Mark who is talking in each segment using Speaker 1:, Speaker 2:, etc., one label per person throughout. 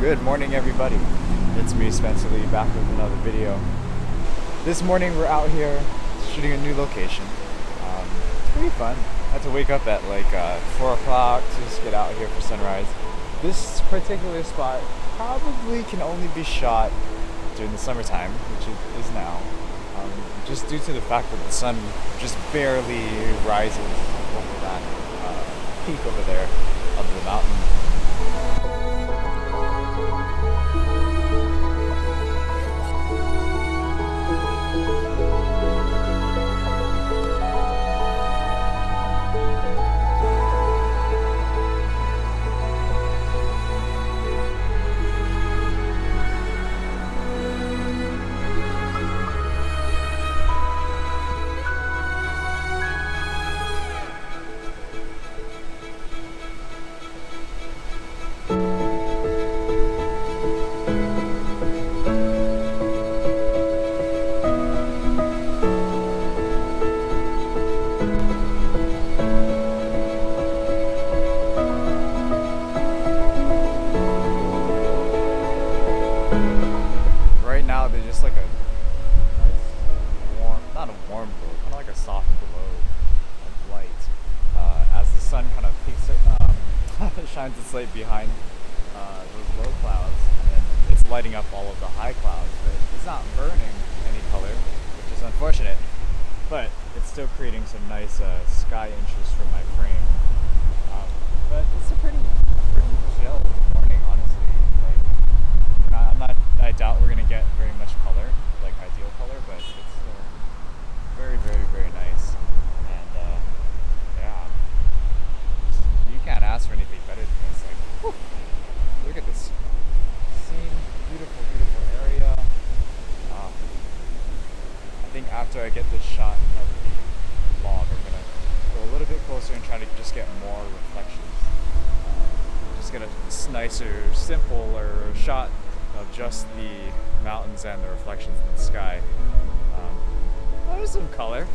Speaker 1: Good morning, everybody. It's me, Spencer Lee, back with another video. This morning we're out here shooting a new location. It's pretty fun. I had to wake up at like 4 o'clock to just get out here for sunrise. This particular spot probably can only be shot during the summertime, which it is now, just due to the fact that the sun just barely rises over that peak over there of the mountain. Right now they're just like a nice warm, not a warm glow, kind of like a soft glow of light as the sun kind of peaks, shines its light behind those low clouds, and it's lighting up all of the high clouds, but it's not burning any color, which is unfortunate, but it's still creating some nice sky interest for my frame. But it's a pretty chill morning, honestly. I doubt we're gonna get very much color, like ideal color, but it's still very, very, very nice. And yeah, you can't ask for anything better than this. Like, whew, look at this scene, beautiful, beautiful area. I think after I get this shot of the log, I'm gonna go a little bit closer and try to just get more reflections. Just get a nicer, simpler shot of just the mountains and the reflections in the sky. There's some color.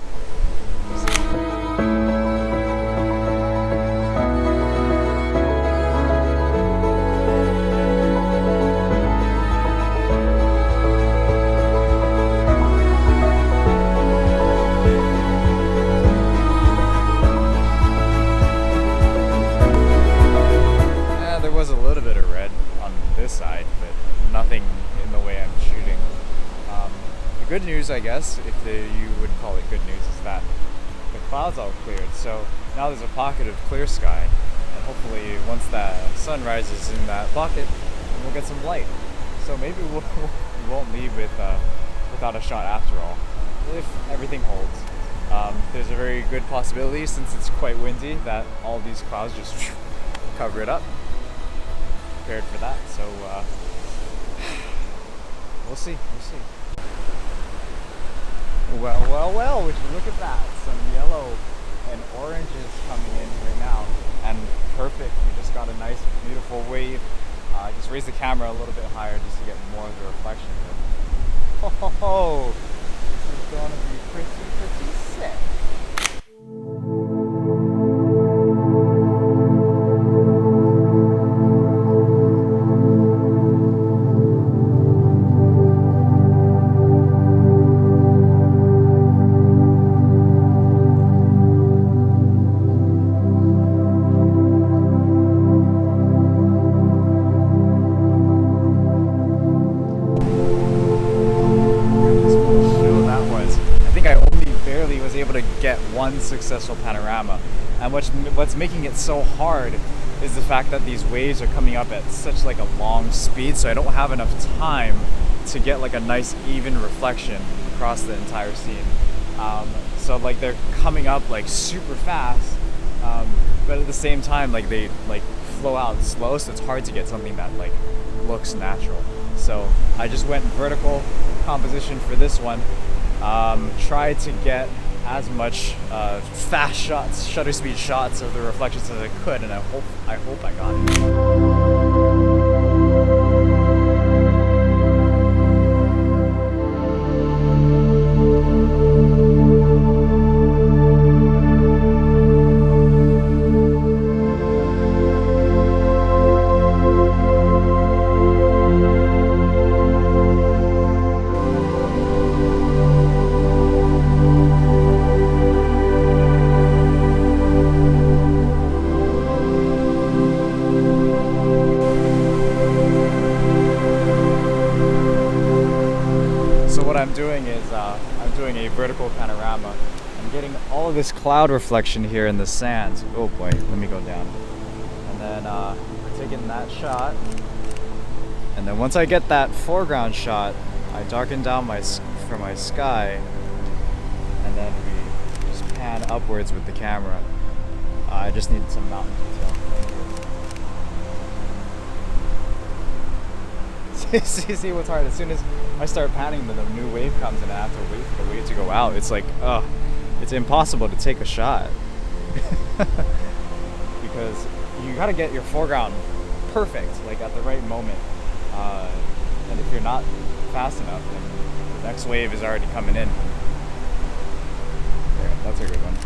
Speaker 1: There was a little bit of red on this side, but nothing in the way I'm shooting. The good news, I guess, if you would call it good news, is that the clouds all cleared. So now there's a pocket of clear sky, and hopefully once that sun rises in that pocket, we'll get some light. So maybe we won't leave without a shot after all, if everything holds. There's a very good possibility, since it's quite windy, that all these clouds just cover it up. Prepared for that, so we'll see. Well, would you look at that? Some yellow and oranges coming in right now, and perfect. We just got a nice, beautiful wave. Just raise the camera a little bit higher just to get more of the reflection. Oh, this is gonna be pretty sick. Able to get one successful panorama, and what's making it so hard is the fact that these waves are coming up at such like a long speed, so I don't have enough time to get like a nice even reflection across the entire scene. So like they're coming up like super fast, but at the same time like they like flow out slow, so it's hard to get something that like looks natural. So I just went vertical composition for this one. Tried to get as much fast shots, shutter speed shots of the reflections as I could, and I hope I got it. doing is I'm doing a vertical panorama. I'm getting all of this cloud reflection here in the sands. Oh boy, let me go down. And then we're taking that shot. And then once I get that foreground shot, I darken down for my sky, and then we just pan upwards with the camera. I just need some mountain detail. See what's hard? As soon as I start panning, then the new wave comes and I have to wait for the wave to go out. It's like, it's impossible to take a shot. Because you gotta get your foreground perfect, like at the right moment. And if you're not fast enough, then the next wave is already coming in. There, that's a good one.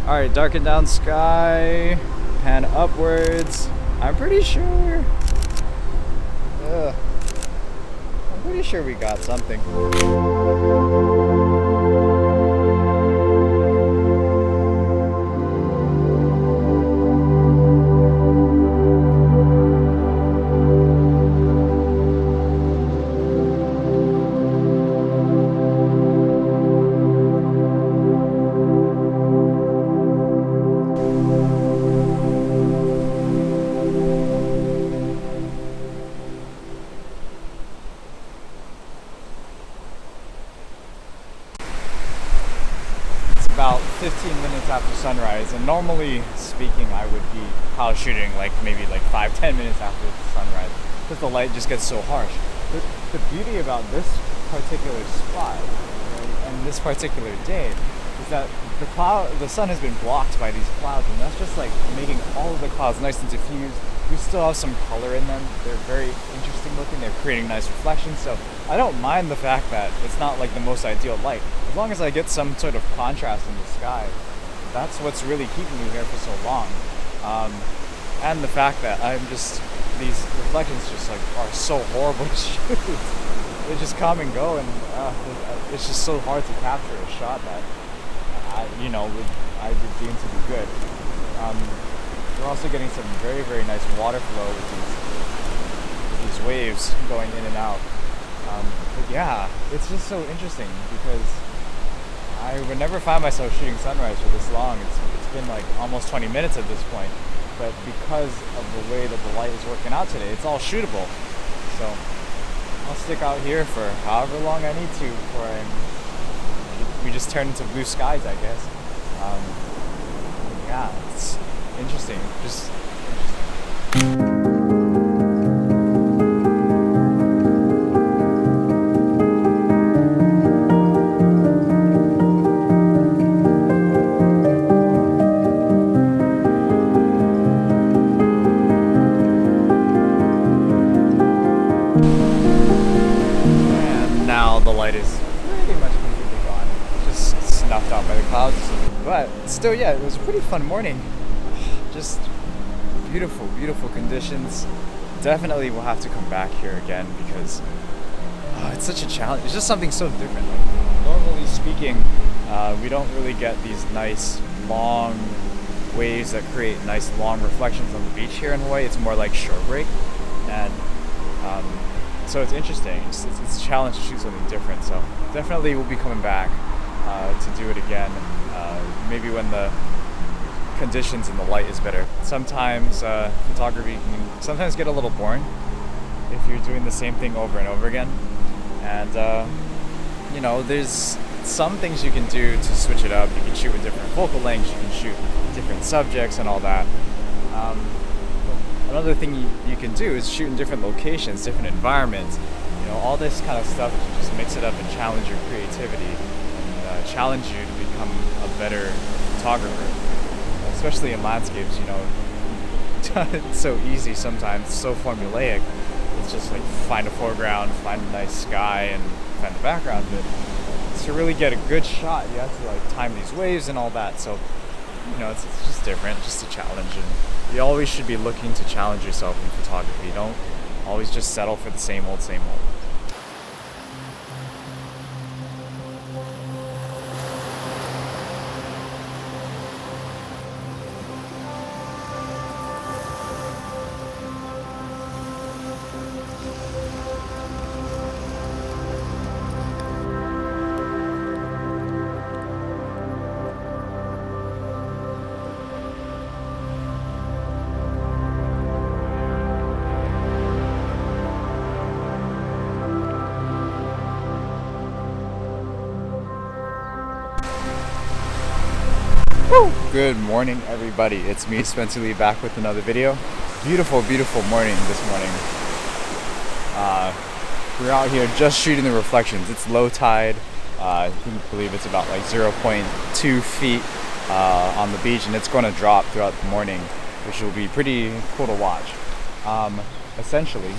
Speaker 1: Alright, darken down sky, pan upwards. I'm pretty sure we got something. About 15 minutes after sunrise, and normally speaking I would be shooting like maybe like 5-10 minutes after sunrise because the light just gets so harsh. But the beauty about this particular spot, right, and this particular day is that the sun has been blocked by these clouds, and that's just like making all of the clouds nice and diffused. We still have some color in them. They're very interesting looking. They're creating nice reflections. So I don't mind the fact that it's not like the most ideal light. As long as I get some sort of contrast in the sky, that's what's really keeping me here for so long. And the fact that these reflections just like are so horrible to shoot. They just come and go, and it's just so hard to capture a shot that I would deem to be good. We're also getting some very, very nice water flow with these waves going in and out. But yeah, it's just so interesting because I would never find myself shooting sunrise for this long. It's been like almost 20 minutes at this point. But because of the way that the light is working out today, it's all shootable. So I'll stick out here for however long I need to before we just turn into blue skies, I guess. Yeah, it's interesting. Just interesting. The light is pretty much completely gone, just snuffed out by the clouds. But still, yeah, it was a pretty fun morning. Just beautiful, beautiful conditions. Definitely will have to come back here again because it's such a challenge. It's just something so different. Like, normally speaking, we don't really get these nice long waves that create nice long reflections on the beach here in Hawaii. It's more like shore break, and so it's interesting. It's a challenge to shoot something different. So definitely we'll be coming back to do it again. Maybe when the conditions and the light is better. Sometimes photography can sometimes get a little boring if you're doing the same thing over and over again. And there's some things you can do to switch it up. You can shoot with different focal lengths. You can shoot different subjects and all that. Another thing you can do is shoot in different locations, different environments. All this kind of stuff to just mix it up and challenge your creativity and challenge you to become a better photographer, especially in landscapes. It's so easy sometimes, so formulaic. It's just like find a foreground, find a nice sky, and find the background. But to really get a good shot, you have to like time these waves and all that. So it's just different, just a challenge, and you always should be looking to challenge yourself in photography. Don't always just settle for the same old, same old. Woo! Good morning, everybody. It's me, Spencer Lee, back with another video. Beautiful, beautiful morning this morning. We're out here just shooting the reflections. It's low tide. I believe it's about like 0.2 feet on the beach, and it's going to drop throughout the morning, which will be pretty cool to watch. Essentially,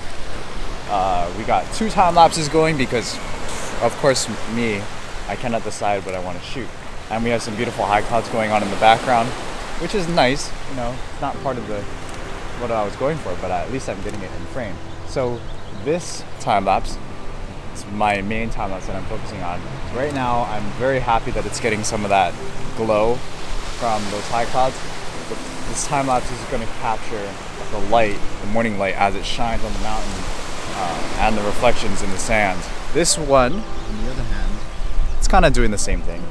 Speaker 1: we got 2 time lapses going because, of course, I cannot decide what I want to shoot. And we have some beautiful high clouds going on in the background, which is nice. You know, it's not part of what I was going for, but at least I'm getting it in frame. So this time lapse is my main time lapse that I'm focusing on. Right now, I'm very happy that it's getting some of that glow from those high clouds. But this time lapse is going to capture the light, the morning light, as it shines on the mountain and the reflections in the sand. This one, on the other hand, it's kind of doing the same thing.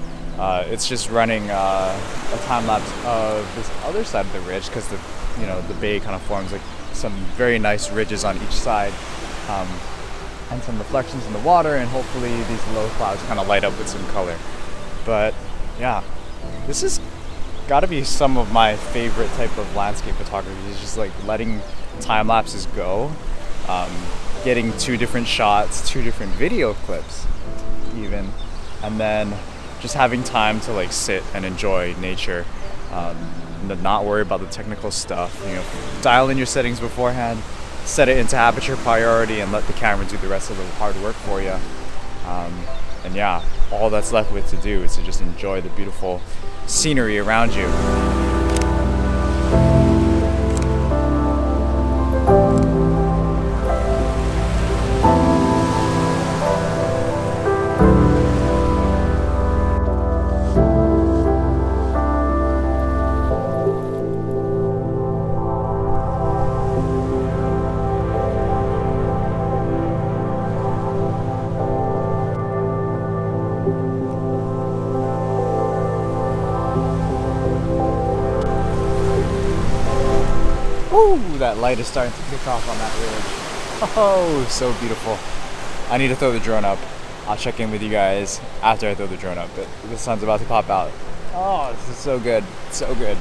Speaker 1: It's just running a time lapse of this other side of the ridge because the bay kind of forms like some very nice ridges on each side, and some reflections in the water, and hopefully these low clouds kind of light up with some color. But yeah, this has got to be some of my favorite type of landscape photography. It's just like letting time lapses go, getting 2 different shots, 2 different video clips even, and then just having time to like sit and enjoy nature, and not worry about the technical stuff. Dial in your settings beforehand, set it into aperture priority, and let the camera do the rest of the hard work for you. And yeah, all that's left with to do is to just enjoy the beautiful scenery around you. Ooh, that light is starting to kick off on that ridge. Oh, so beautiful. I need to throw the drone up. I'll check in with you guys after I throw the drone up, but the sun's about to pop out. Oh, this is so good. So good.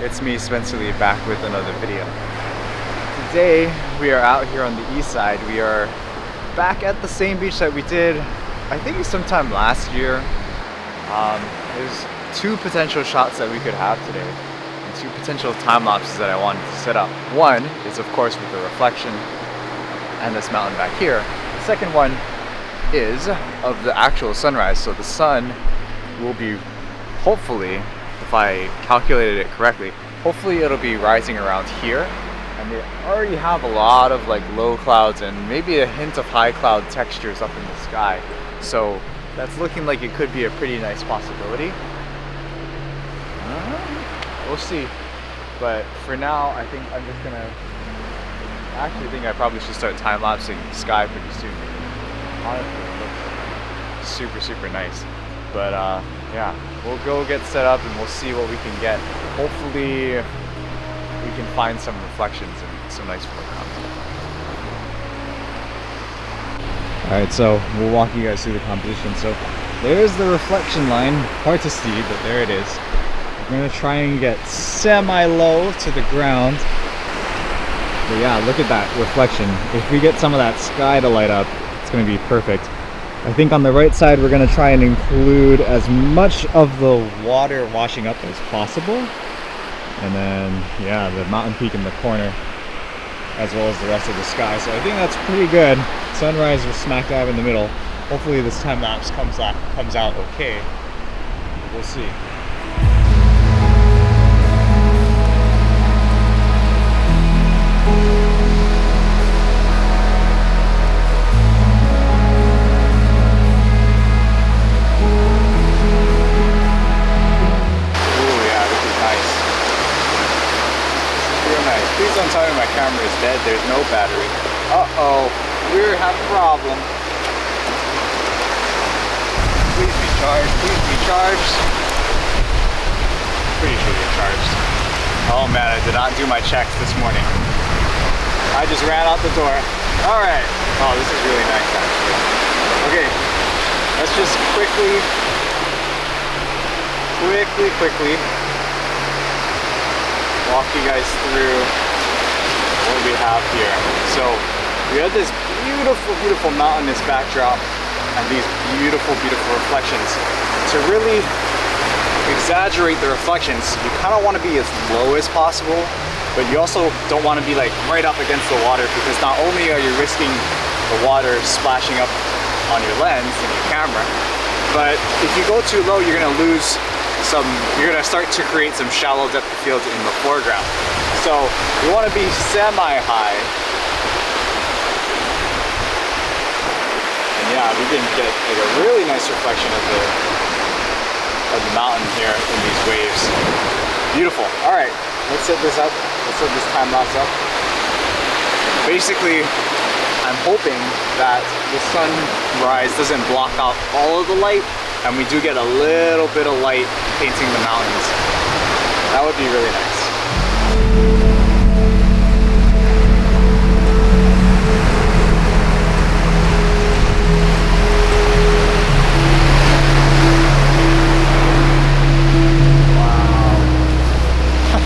Speaker 1: It's me, Spencer Lee, back with another video. Today we are out here on the east side. We are back at the same beach that we did, I think sometime last year. There's two potential shots that we could have today, and two potential time lapses that I wanted to set up. One is of course with the reflection and this mountain back here. The second one is of the actual sunrise. So the sun will be, hopefully, if I calculated it correctly, hopefully it'll be rising around here. And they already have a lot of like low clouds and maybe a hint of high cloud textures up in the sky. So that's looking like it could be a pretty nice possibility. We'll see. But for now, I think I'm just gonna, I actually think I probably should start time-lapsing the sky pretty soon. Honestly, it looks super, super nice. But yeah, we'll go get set up and we'll see what we can get. Hopefully we can find some reflections and some nice foregrounds. Alright, so we'll walk you guys through the composition. So there's the reflection line, hard to see, but there it is. We're gonna try and get semi-low to the ground. But yeah, look at that reflection. If we get some of that sky to light up, it's gonna be perfect. I think on the right side we're gonna try and include as much of the water washing up as possible. And then, yeah, the mountain peak in the corner, as well as the rest of the sky. So I think that's pretty good. Sunrise was smack dab in the middle. Hopefully this time lapse comes out okay. We'll see. Please don't tell me my camera is dead, there's no battery. Uh-oh, we're having a problem. Please be charged, please be charged. Pretty sure you're charged. Oh man, I did not do my checks this morning. I just ran out the door. Alright. Oh, this is really nice actually. Okay, let's just quickly walk you guys through what we have here. So we have this beautiful mountainous backdrop and these beautiful reflections. To really exaggerate the reflections, you kind of want to be as low as possible, but you also don't want to be like right up against the water, because not only are you risking the water splashing up on your lens and your camera, but if you go too low, you're going to lose you're going to start to create some shallow depth of field in the foreground. So you want to be semi-high. And yeah, we can get like a really nice reflection of the mountain here in these waves. Beautiful. All right, let's set this up. Let's set this time lapse up. Basically, I'm hoping that the sunrise doesn't block out all of the light, and we do get a little bit of light painting the mountains. That would be really nice.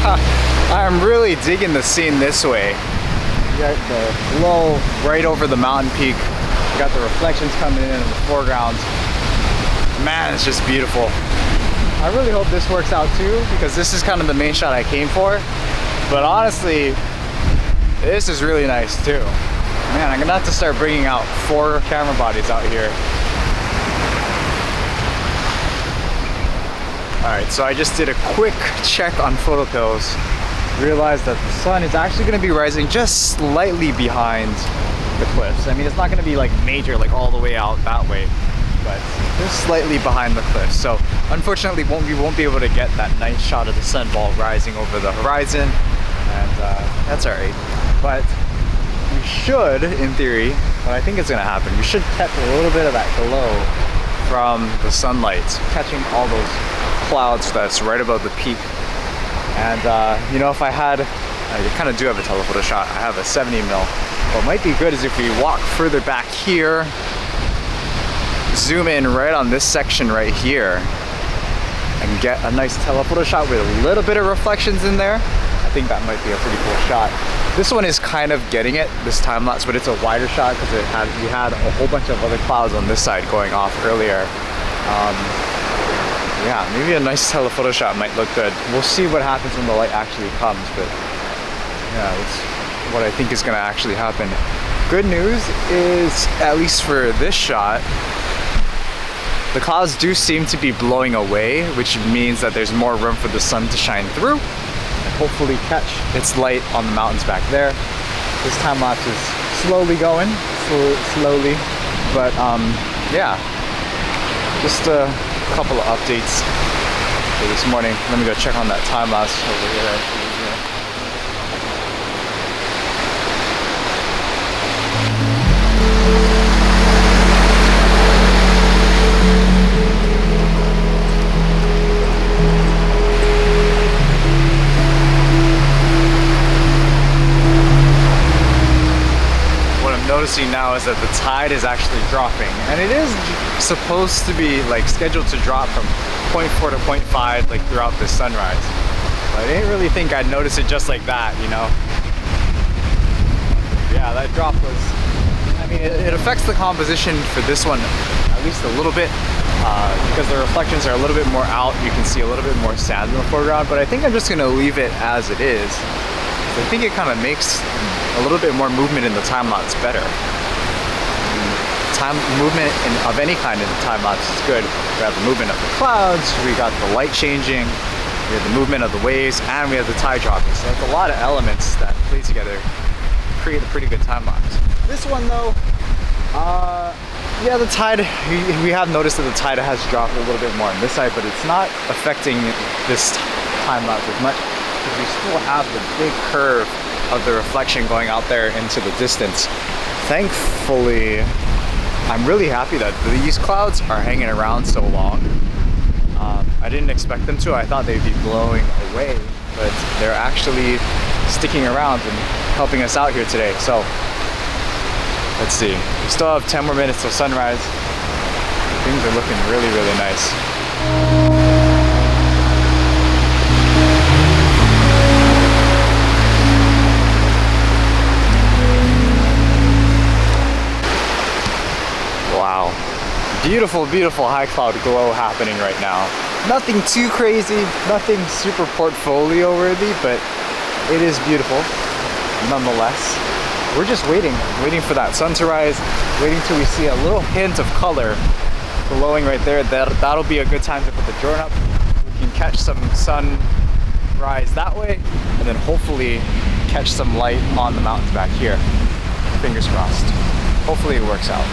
Speaker 1: Wow. I'm really digging the scene this way. You got the glow right over the mountain peak. You got the reflections coming in the foreground. Man, it's just beautiful. I really hope this works out too, because this is kind of the main shot I came for. But honestly, this is really nice too. Man, I'm gonna have to start bringing out 4 camera bodies out here. Alright, so I just did a quick check on PhotoPills. Realized that the sun is actually gonna be rising just slightly behind the cliffs. I mean, it's not gonna be like major, like all the way out that way, but just slightly behind the cliff. So unfortunately we won't be able to get that nice shot of the sun ball rising over the horizon, and that's alright. But we should, in theory, what I think is going to happen, we should catch a little bit of that glow from the sunlight, catching all those clouds that's right above the peak. And you know, if I had, I kind of do have a telephoto shot, I have a 70mm. What might be good is if we walk further back here, zoom in right on this section right here, and and get a nice telephoto shot with a little bit of reflections in there, I think that might be a pretty cool shot. This one is kind of getting it, this time lapse, but it's a wider shot because we had a whole bunch of other clouds on this side going off earlier. Yeah, maybe a nice telephoto shot might look good. We'll see what happens when the light actually comes, but yeah, that's what I think is gonna actually happen. Good news is, at least for this shot, the clouds do seem to be blowing away, which means that there's more room for the sun to shine through and hopefully catch its light on the mountains back there. This time lapse is slowly going, slowly, but yeah, just a couple of updates for this morning. Let me go check on that time lapse over here. Noticing now is that the tide is actually dropping, and it is supposed to be like scheduled to drop from 0.4 to 0.5 like throughout this sunrise, but I didn't really think I'd notice it just like that, you know. Yeah, that drop was, I mean, it affects the composition for this one at least a little bit, because the reflections are a little bit more out. You can see a little bit more sand in the foreground, but I think I'm just gonna leave it as it is. I think it kind of makes a little bit more movement in the time lapse better. Time movement of any kind in the time lapse is good. We have the movement of the clouds, we got the light changing, we have the movement of the waves, and we have the tide dropping. So it's a lot of elements that play together to create a pretty good time lapse. This one though, yeah, the tide, we have noticed that the tide has dropped a little bit more on this side, but it's not affecting this time lapse as much, because we still have the big curve of the reflection going out there into the distance. Thankfully, I'm really happy that these clouds are hanging around so long. I didn't expect them to. I thought they'd be blowing away, but they're actually sticking around and helping us out here today. So let's see. We still have 10 more minutes till sunrise. Things are looking really, really nice. Wow. Beautiful, beautiful high cloud glow happening right now. Nothing too crazy, nothing super portfolio worthy, but it is beautiful nonetheless. We're just waiting for that sun to rise, waiting till we see a little hint of color glowing right there. That'll be a good time to put the drone up. We can catch some sunrise that way, and then hopefully catch some light on the mountains back here. Fingers crossed. Hopefully it works out.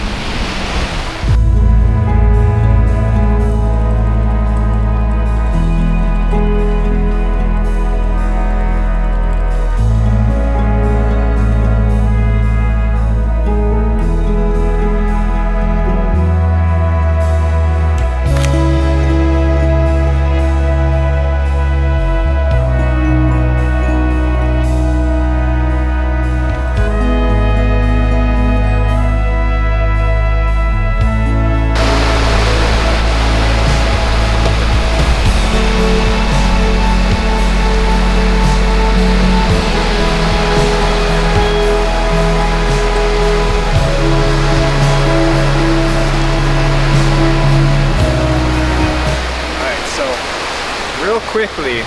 Speaker 1: Quickly,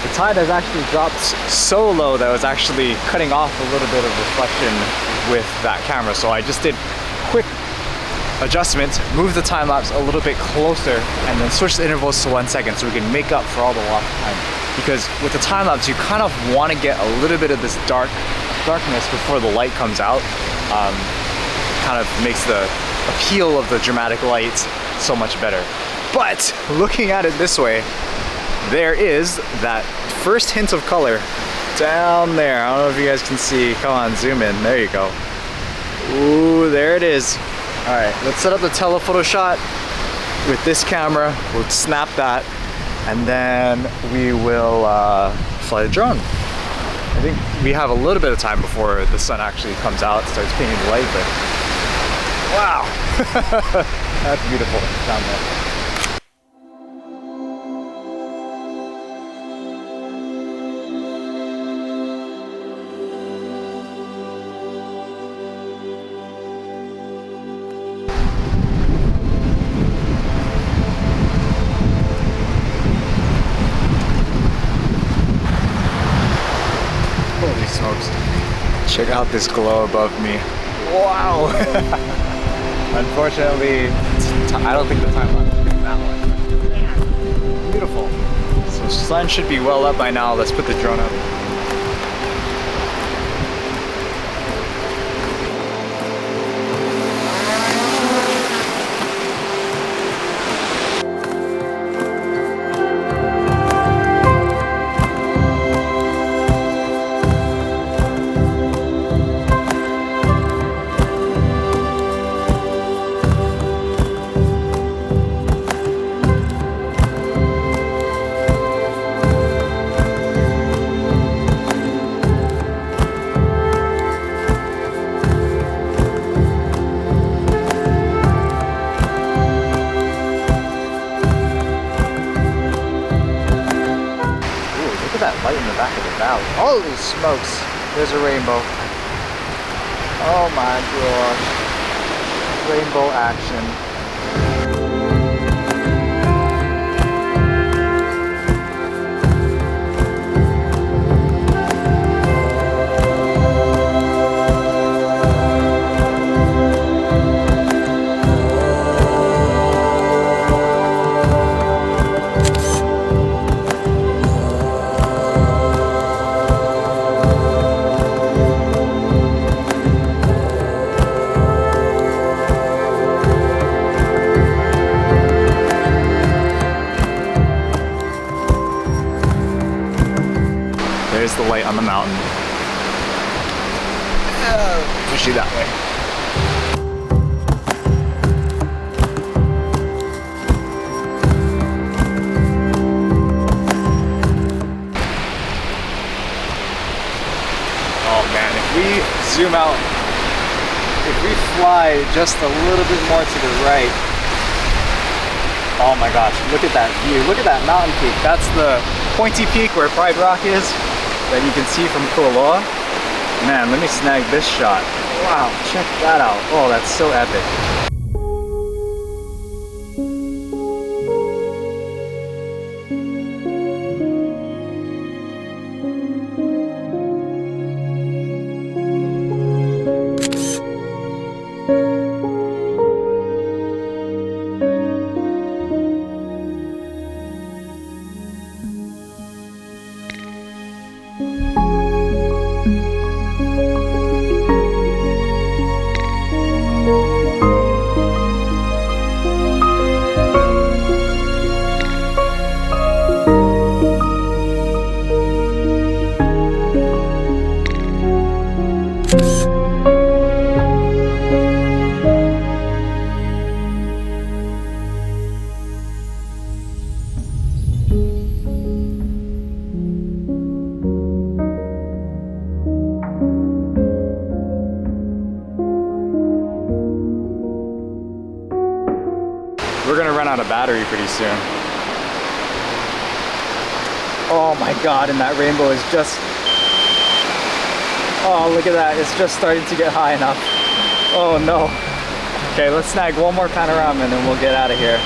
Speaker 1: the tide has actually dropped so low that it was actually cutting off a little bit of reflection with that camera. So I just did quick adjustment, move the time lapse a little bit closer, and then switch the intervals to 1 second so we can make up for all the lost time. Because with the time lapse, you kind of want to get a little bit of this darkness before the light comes out. Kind of makes the appeal of the dramatic lights so much better. But looking at it this way, there is that first hint of color down there. I don't know if you guys can see. Come on, zoom in. There you go. Ooh, there it is. All right, let's set up the telephoto shot with this camera. We'll snap that, and then we will fly the drone. I think we have a little bit of time before the sun actually comes out, starts painting the light, but wow, that's beautiful down there. Check out this glow above me. Wow! Unfortunately, I don't think the time lapse is that one. Beautiful. So sun should be well up by now. Let's put the drone up. That light in the back of the valley. Holy smokes! There's a rainbow. Oh my gosh. Rainbow action. There's the light on the mountain. Push you that way. Oh man, if we zoom out, if we fly just a little bit more to the right, oh my gosh, look at that view. Look at that mountain peak. That's the pointy peak where Pride Rock is, that you can see from Kualoa. Man, let me snag this shot. Wow, check that out. Oh, that's so epic. We're gonna run out of battery pretty soon. Oh my god, and that rainbow is just... Oh, look at that, it's just starting to get high enough. Oh no. Okay, let's snag one more panorama and then we'll get out of here.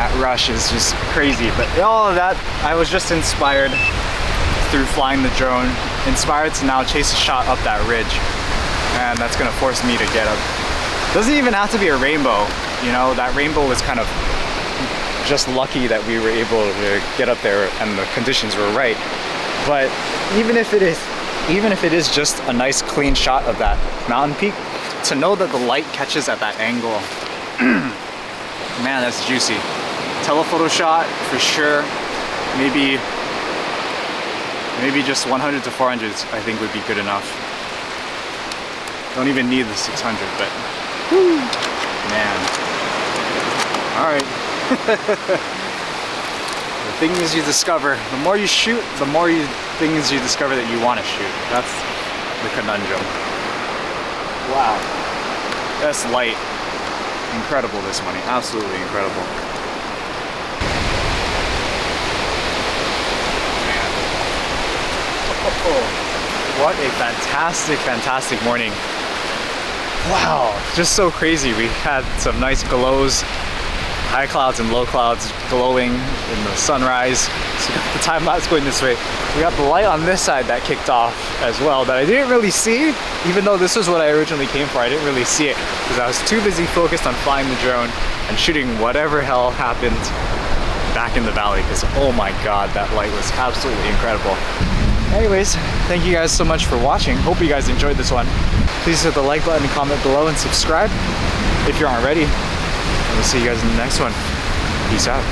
Speaker 1: that rush is just crazy. But all of that, I was just inspired through flying the drone, inspired to now chase a shot up that ridge. And that's gonna force me to get up. Doesn't even have to be a rainbow, you know, that rainbow was kind of just lucky that we were able to get up there and the conditions were right. But even if it is just a nice clean shot of that mountain peak, to know that the light catches at that angle, man, that's juicy. Telephoto shot for sure. Maybe just 100 to 400s I think would be good enough. Don't even need the 600, but whew, man. All right. The things you discover, the more you shoot, the more things you discover that you want to shoot. That's the conundrum. Wow. That's light. Incredible this morning. Absolutely incredible. Man. Oh, what a fantastic, fantastic morning. Wow. Just so crazy. We had some nice glows. High clouds and low clouds glowing in the sunrise. So the time lapse going this way. We got the light on this side that kicked off as well that I didn't really see, even though this is what I originally came for. I didn't really see it because I was too busy focused on flying the drone and shooting whatever hell happened back in the valley, because oh my god, that light was absolutely incredible. Anyways, thank you guys so much for watching. Hope you guys enjoyed this one. Please hit the like button, comment below, and subscribe if you aren't already. We'll see you guys in the next one. Peace out.